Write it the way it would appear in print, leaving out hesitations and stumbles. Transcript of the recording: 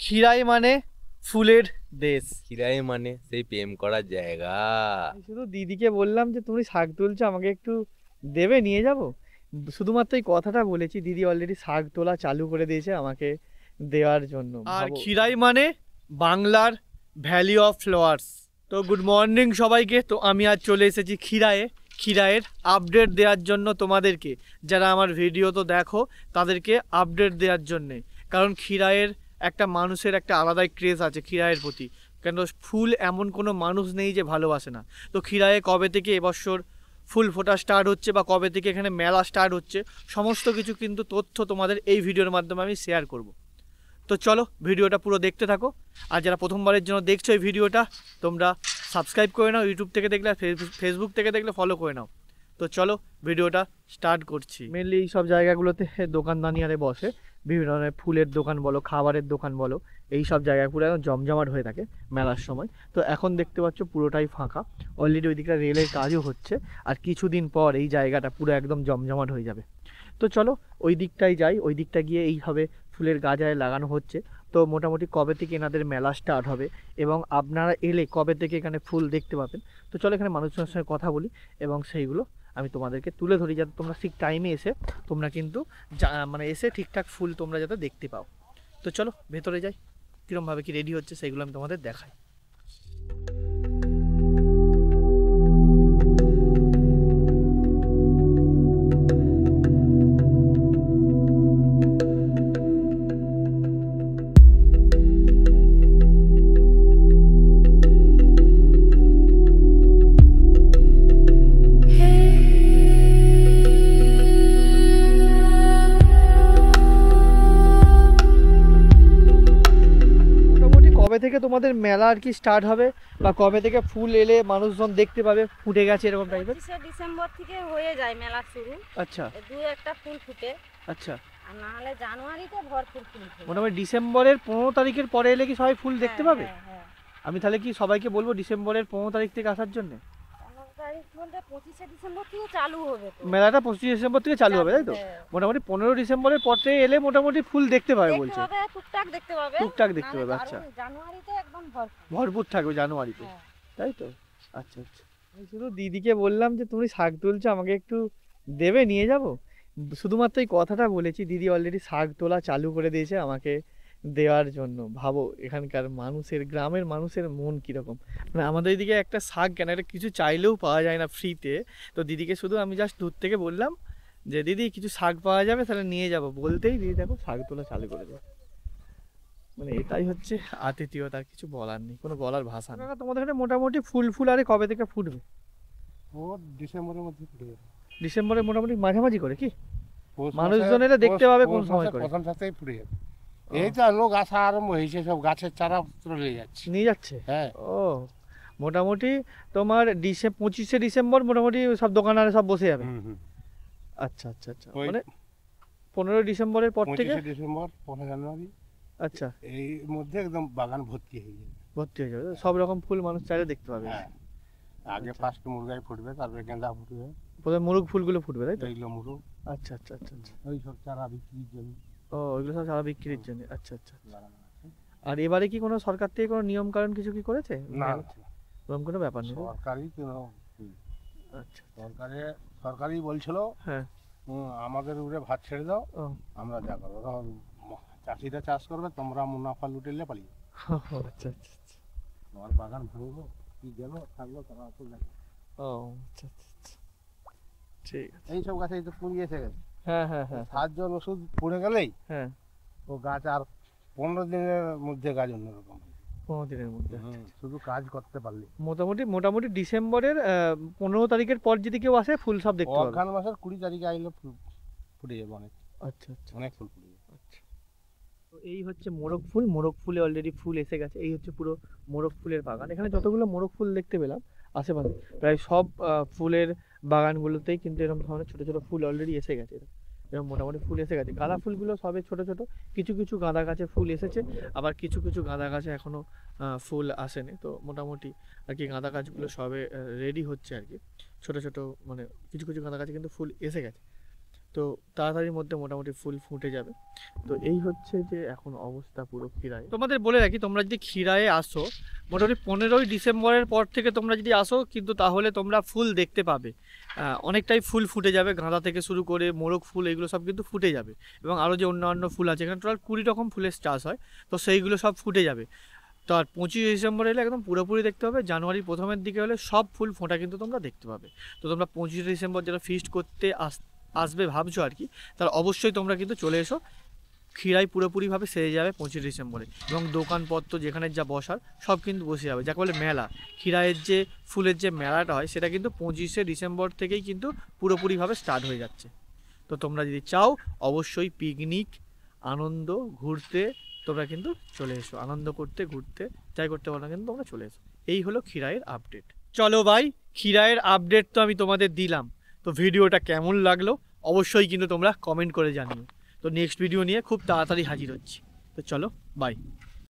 খিরাই মানে ফুলের দেশ। খিরাই মানে সেই প্রেম করার জায়গা। আমি শুধু দিদিকে বললাম যে তুমি শাক তুলছো, আমাকে একটু দেবে, নিয়ে যাব। শুধুমাত্র এই কথাটা বলেছি, দিদি অলরেডি শাক তোলা চালু করে দিয়েছে আমাকে দেওয়ার জন্য। আর খিরাই মানে বাংলার ভ্যালি অফ ফ্লাওয়ার্স। তো গুড মর্নিং সবাইকে। তো আমি আজ চলে এসেছি খিরাইয়ের আপডেট দেওয়ার জন্য তোমাদেরকে। যারা আমার ভিডিও তো দেখো তাদেরকে আপডেট দেওয়ার জন্যে। কারণ খিরাইয়ের একটা মানুষের একটা আলাদাই ক্রেজ আছে খিরাইয়ের প্রতি। কেন ফুল এমন কোনো মানুষ নেই যে ভালোবাসে না। তো খিরাইয়ে কবে থেকে এবছর ফুল ফোটা স্টার্ট হচ্ছে বা কবে থেকে এখানে মেলা স্টার্ট হচ্ছে, সমস্ত কিছু কিন্তু তথ্য তোমাদের এই ভিডিওর মাধ্যমে আমি শেয়ার করব। তো চলো ভিডিওটা পুরো দেখতে থাকো। আর যারা প্রথমবারের জন্য দেখছো এই ভিডিওটা, তোমরা সাবস্ক্রাইব করে নাও। ইউটিউব থেকে দেখলে, ফেসবুক থেকে দেখলে ফলো করে নাও। তো চলো ভিডিওটা স্টার্ট করছি। মেনলি এই সব জায়গাগুলোতে দোকানদানিয়ারে বসে বিভিন্ন ধরনের ফুলের দোকান বলো, খাবারের দোকান বলো, এই সব জায়গা পুরো একদম জমজমাট হয়ে থাকে মেলার সময়। তো এখন দেখতে পাচ্ছ পুরোটাই ফাঁকা। অলরেডি ওই দিকটা রেলের কাজও হচ্ছে, আর কিছুদিন পর এই জায়গাটা পুরো একদম জমজমাট হয়ে যাবে। তো চলো ওই দিকটাই যাই। ওই দিকটা গিয়ে এইভাবে ফুলের গাছায় লাগানো হচ্ছে। তো মোটামুটি কবে থেকে এনাদের মেলা স্টার্ট হবে এবং আপনারা এলে কবে থেকে এখানে ফুল দেখতে পাবেন। তো চলো এখানে মানুষজনের সঙ্গে কথা বলি এবং সেইগুলো আমি তোমাদেরকে তুলে ধরি, যাতে তোমরা ঠিক টাইমে এসে তোমরা কিন্তু মানে এসে ঠিকঠাক ফুল তোমরা যাতে দেখতে পাও। তো চলো ভেতরে যাই, কীরকমভাবে কি রেডি হচ্ছে সেগুলো আমি তোমাদের দেখাই। কবে থেকে তোমাদের মেলা আর কি স্টার্ট হবে বা কবে থেকে ফুল এলে মানুষজন দেখতে পাবে ফুটে গেছে এরকম টাইপের? ডিসেম্বর থেকে হয়ে যায় মেলা শুরু। আচ্ছা, দু একটা ফুল ফুটে। আচ্ছা, আর না হলে জানুয়ারিতে ভরপুর ফুল ফুটে। মোটামুটি ডিসেম্বরের 15 তারিখের পরে এলে কি সবাই ফুল দেখতে পাবে? হ্যাঁ। আমি তাহলে কি সবাইকে বলবো ডিসেম্বরের 15 তারিখ থেকে আসার জন্য? 15 তারিখ বলতে 25 ডিসেম্বর থেকে চালু হবে তো। মেলাটা 25 ডিসেম্বর থেকে চালু হবে, তাই তো? মোটামুটি 15 ডিসেম্বরের পর থেকে এলে মোটামুটি ফুল দেখতে পাবে বলছে। টুকটাক দেখতে পাবে। টুকটাক দেখতে পাবে, আচ্ছা। জানুয়ারিতে একদম ভরপুর থাকবে জানুয়ারিতে, তাই তো? আচ্ছা আচ্ছা। আমি শুধু দিদিকে বললাম যে তুমি শাক তুলছো, আমাকে একটু দেবে, নিয়ে যাব। শুধুমাত্র এই কথাটা বলেছি, দিদি অলরেডি শাক তোলা চালু করে দিয়েছে আমাকে দেওয়ার জন্য। ভাবো এখানকার মানুষের, গ্রামের মানুষের মন কীরকম। মানে আমাদের এদিকে একটা শাক কেন, একটা কিছু চাইলেও পাওয়া যায় না ফ্রিতে। তো দিদিকে শুধু আমি জাস্ট দূর থেকে বললাম যে দিদি কিছু শাক পাওয়া যাবে, তাহলে নিয়ে যাব। বলতেই দিদি দেখো শাক তোলা চালু করে দেবে। মানে এটাই হচ্ছে আতিথেয়তা, কিছু বলার নেই, কোনো বলার ভাষা নেই। তোমাদের এখানে মোটামুটি ফুল আরে কবে থেকে ফুটবে? ও ডিসেম্বরের মধ্যে ফুটে যাবে। ডিসেম্বরের মোটামুটি মাঝামাঝি করে কি মানুষজনেরা দেখতে পাবে কোন সময় করে? প্রথম সপ্তাহে ফুটে যাবে। এই তো লোক আসা আরম্ভ হয়েছে, সব গাছের চারা নিয়ে যাচ্ছে। নিয়ে যাচ্ছে? হ্যাঁ। ও মোটামুটি তোমার 25শে ডিসেম্বর মোটামুটি সব দোকানে সব বসে যাবে। আচ্ছা আচ্ছা আচ্ছা। মানে 15 ডিসেম্বরের পর থেকে 25 ডিসেম্বর 15 জানুয়ারি, আচ্ছা, এই মধ্যে একদম বাগান ভর্তি হয়ে যাবে। ভর্তি হয়ে যাবে, সব রকম ফুল মানুষ চাইলে দেখতে পাবে। হ্যাঁ, আগে ফার্স্ট মুরগাই ফুটবে, তারপরে গেঁদা ফুটবে, প্রথমে মুরগ ফুলগুলো ফুটবে, তাই তো? এইগুলো মুরগ। আচ্ছা আচ্ছা আচ্ছা আচ্ছা। ওই সব চারা বিক্রির জন্য। ও ওইগুলো সব চারা বিক্রির জন্য, আচ্ছা আচ্ছা। আর এবারে কি কোনো সরকার থেকে কোনো নিয়ম কারণ কিছু কি করেছে? না, এরকম কোনো ব্যাপার নেই। সরকারি কোনো, আচ্ছা, সরকারি বলছিল হ্যাঁ আমাদের উপরে ভাত ছেড়ে দাও, আমরা যা করবো। তখন চাষিরা চাষ করবে, তোমরা মুনাফা লুটেলে পালিয়ে। আচ্ছা আচ্ছা আচ্ছা। তোমার বাগান ভাঙবো কি গেল থাকলো, তারা তো দেখো। ও আচ্ছা আচ্ছা আচ্ছা, ঠিক আছে। এইসব গাছে তো পুড়ি এসে গেছে। হ্যাঁ হ্যাঁ হ্যাঁ। 7 জন ওষুধ পড়ে গেলেই হ্যাঁ, ও গাছ আর 15 দিনের মধ্যে গাছ অন্যরকম। 15 দিনের মধ্যে শুধু কাজ করতে পারলে। মোটামুটি ডিসেম্বরের 15 তারিখের পর যদি কেউ আসে ফুল সব দেখতে পাবে। অঘ্রাণ মাসের 20 তারিখে আইলে ফুল ফুটে যাবে অনেক। আচ্ছা আচ্ছা, অনেক ফুল ফুটে যাবে। আচ্ছা। তো এই হচ্ছে মোরগ ফুলে অলরেডি ফুল এসে গেছে। এই হচ্ছে পুরো মোরগ ফুলের বাগান। এখানে যতগুলো মোরগ ফুল দেখতে পেলাম আশেপাশে, প্রায় সব ফুলের বাগানগুলোতেই কিন্তু এরকম ধরনের ছোটো ছোটো ফুল অলরেডি এসে গেছে। এরকম মোটামুটি ফুল এসে গেছে। গাঁদা ফুলগুলো সবে ছোট ছোট, কিছু কিছু গাঁদা গাছে ফুল এসেছে, আবার কিছু কিছু গাঁদা গাছে এখনো ফুল আসেনি। তো মোটামুটি আর কি গাঁদা গাছগুলো সবে রেডি হচ্ছে আর কি, ছোট ছোট মানে কিছু কিছু গাঁদা গাছে কিন্তু ফুল এসে গেছে। তো তাড়াতাড়ির মধ্যে মোটামুটি ফুল ফুটে যাবে। তো এই হচ্ছে যে এখন অবস্থা পুরো ক্ষীরায়। তোমাদের বলে রাখি, তোমরা যদি ক্ষীরায়ে আসো মোটামুটি 15ই ডিসেম্বরের পর থেকে তোমরা যদি আসো কিন্তু তাহলে তোমরা ফুল দেখতে পাবে। অনেকটাই ফুল ফুটে যাবে, গাঁদা থেকে শুরু করে মোরগ ফুল এগুলো সব কিন্তু ফুটে যাবে, এবং আরও যে অন্যান্য ফুল আছে এখানে টোটাল 20 রকম ফুলের চাষ হয়, তো সেইগুলো সব ফুটে যাবে। তো আর 25 ডিসেম্বর এলে একদম পুরোপুরি দেখতে পাবে, জানুয়ারির প্রথমের দিকে হলে সব ফুল ফোটা কিন্তু তোমরা দেখতে পাবে। তো তোমরা 25 ডিসেম্বর যারা ফিস্ট করতে আসবে ভাবছো আর কি, তাহলে অবশ্যই তোমরা কিন্তু চলে এসো। ক্ষীরাই পুরোপুরিভাবে সেরে যাবে 25 ডিসেম্বরে, এবং দোকানপত্র যেখানে যা বসার সব কিন্তু বসে যাবে, যাকে বলে মেলা। ক্ষীরাইয়ের যে ফুলের যে মেলাটা হয় সেটা কিন্তু 25শে ডিসেম্বর থেকেই কিন্তু পুরোপুরিভাবে স্টার্ট হয়ে যাচ্ছে। তো তোমরা যদি চাও অবশ্যই পিকনিক, আনন্দ, ঘুরতে তোমরা কিন্তু চলে এসো, আনন্দ করতে ঘুরতে যাই করতে পারো না কিন্তু তোমরা চলে এসো। এই হলো ক্ষীরাইয়ের আপডেট। চলো ভাই, ক্ষীরাইয়ের আপডেট তো আমি তোমাদের দিলাম, তো ভিডিওটা কেমন লাগলো অবশ্যই কিন্তু তোমরা কমেন্ট করে জানিও। তো নেক্সট ভিডিও নিয়ে খুব তাড়াতাড়ি হাজির হচ্ছি। তো চলো, বাই।